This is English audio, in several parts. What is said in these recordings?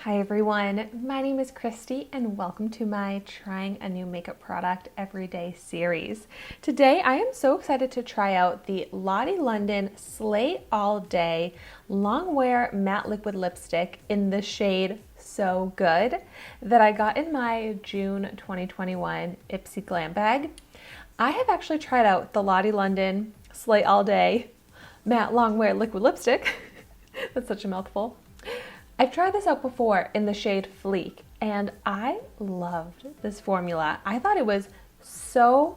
Hi everyone, my name is Christy and welcome to my Trying a New Makeup Product Everyday series. Today I am so excited to try out the Lottie London Slay All Day Longwear Matte Liquid Lipstick in the shade So Good that I got in my June 2021 Ipsy Glam Bag. I have actually tried out the Lottie London Slay All Day Matte Longwear Liquid Lipstick. That's such a mouthful. I've tried this out before in the shade Fleek and I loved this formula. I thought it was so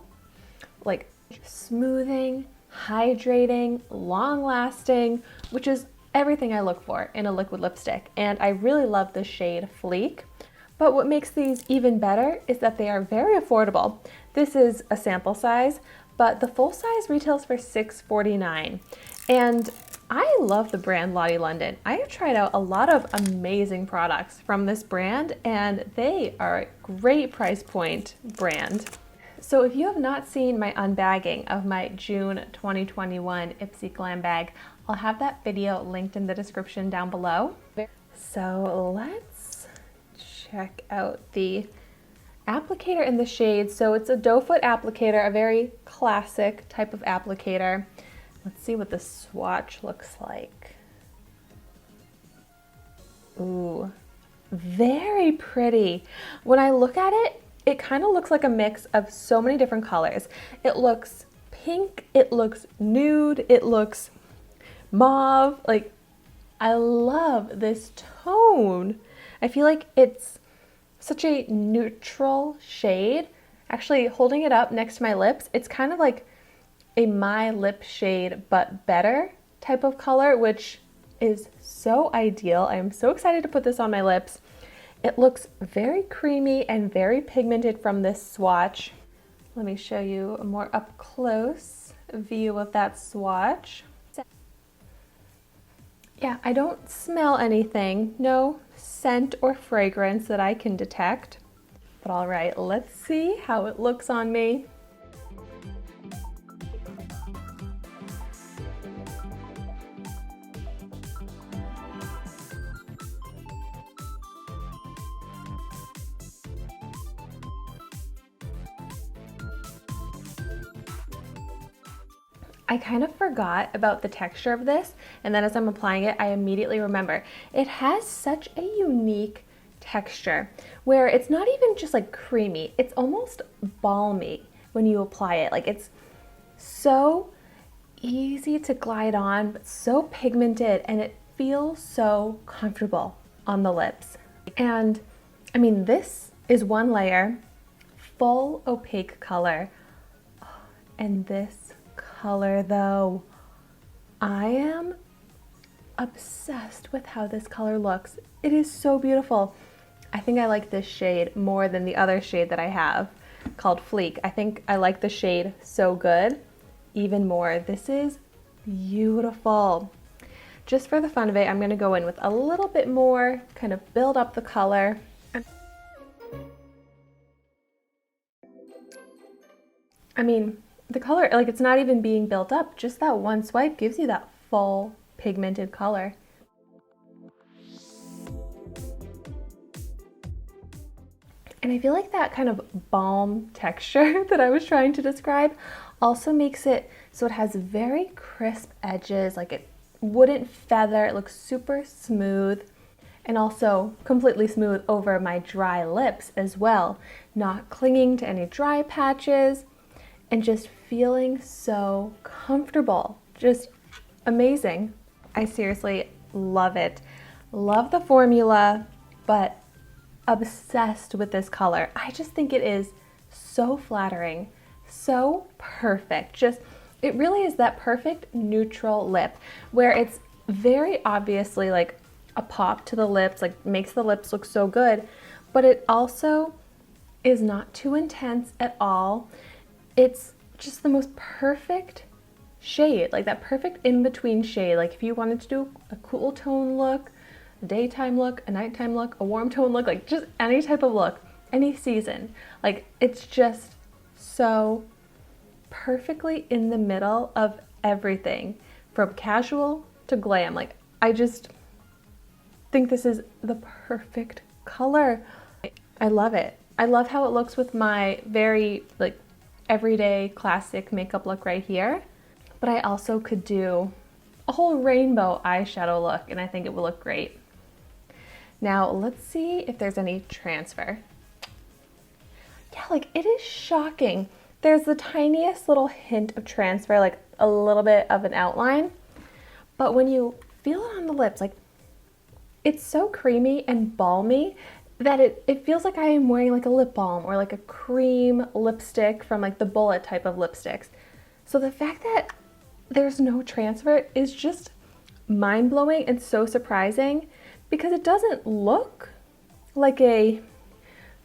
smoothing, hydrating, long lasting, which is everything I look for in a liquid lipstick. And I really love the shade Fleek. But what makes these even better is that they are very affordable. This is a sample size, but the full size retails for $6.49. And I love the brand Lottie London. I have tried out a lot of amazing products from this brand and they are a great price point brand. So if you have not seen my unbagging of my June 2021 Ipsy Glam Bag, I'll have that video linked in the description down below. So let's check out the applicator in the shade. So it's a doe foot applicator, a very classic type of applicator. Let's see what the swatch looks like. Ooh, very pretty. When I look at it, it kind of looks like a mix of so many different colors. It looks pink, it looks nude, it looks mauve. Like, I love this tone. I feel like it's such a neutral shade. Actually, holding it up next to my lips, it's kind of like a my lip shade but better type of color, which is so ideal. I am so excited to put this on my lips. It looks very creamy and very pigmented from this swatch. Let me show you a more up close view of that swatch. Yeah, I don't smell anything, no scent or fragrance that I can detect. But all right, let's see how it looks on me. I kind of forgot about the texture of this, and then as I'm applying it, I immediately remember. It has such a unique texture where it's not even just like creamy, it's almost balmy when you apply it. Like, it's so easy to glide on, but so pigmented, and it feels so comfortable on the lips. And I mean, this is one layer, full opaque color, and this color though, I am obsessed with how this color looks. It is so beautiful. I think I like this shade more than the other shade that I have called Fleek. I think I like the shade So Good even more. This is beautiful. Just for the fun of it, I'm gonna go in with a little bit more, kind of build up the color. I mean, the color, like, it's not even being built up. Just that one swipe gives you that full pigmented color. And I feel like that kind of balm texture that I was trying to describe also makes it so it has very crisp edges, like it wouldn't feather. It looks super smooth and also completely smooth over my dry lips as well, not clinging to any dry patches. And just feeling so comfortable. Just amazing. I seriously love it. Love the formula, but obsessed with this color. I just think it is so flattering, so perfect. Just, it really is that perfect neutral lip where it's very obviously like a pop to the lips, like makes the lips look so good, but it also is not too intense at all. It's just the most perfect shade, like that perfect in-between shade. Like if you wanted to do a cool tone look, a daytime look, a nighttime look, a warm tone look, like just any type of look, any season. Like, it's just so perfectly in the middle of everything from casual to glam. Like, think this is the perfect color. I love it. I love how it looks with my very like everyday classic makeup look right here. But I also could do a whole rainbow eyeshadow look, and I think it will look great. Now let's see if there's any transfer. Yeah, like it is shocking. There's the tiniest little hint of transfer, like a little bit of an outline. But when you feel it on the lips, like it's so creamy and balmy that it feels like I am wearing like a lip balm or like a cream lipstick from like the bullet type of lipsticks. So the fact that there's no transfer is just mind-blowing and so surprising, because it doesn't look like a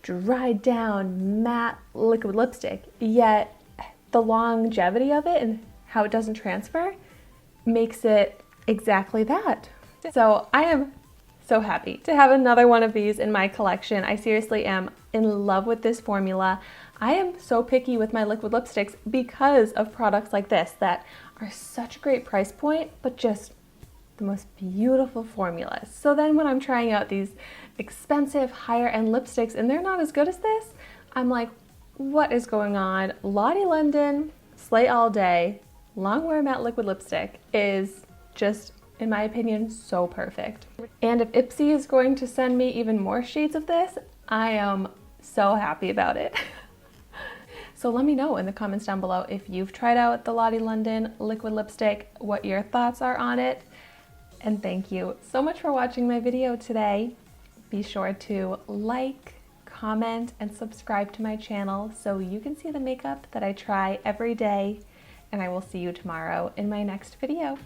dried down matte liquid lipstick, yet the longevity of it and how it doesn't transfer makes it exactly that. So I am so happy to have another one of these in my collection. I seriously am in love with this formula. I am so picky with my liquid lipsticks because of products like this that are such a great price point, but just the most beautiful formulas. So then when I'm trying out these expensive higher end lipsticks and they're not as good as this, I'm like, what is going on? Lottie London Slay All Day Longwear Matte Liquid Lipstick is just, in my opinion, so perfect. And if Ipsy is going to send me even more shades of this, I am so happy about it. So let me know in the comments down below if you've tried out the Lottie London liquid lipstick, what your thoughts are on it. And thank you so much for watching my video today. Be sure to like, comment, and subscribe to my channel so you can see the makeup that I try every day. And I will see you tomorrow in my next video.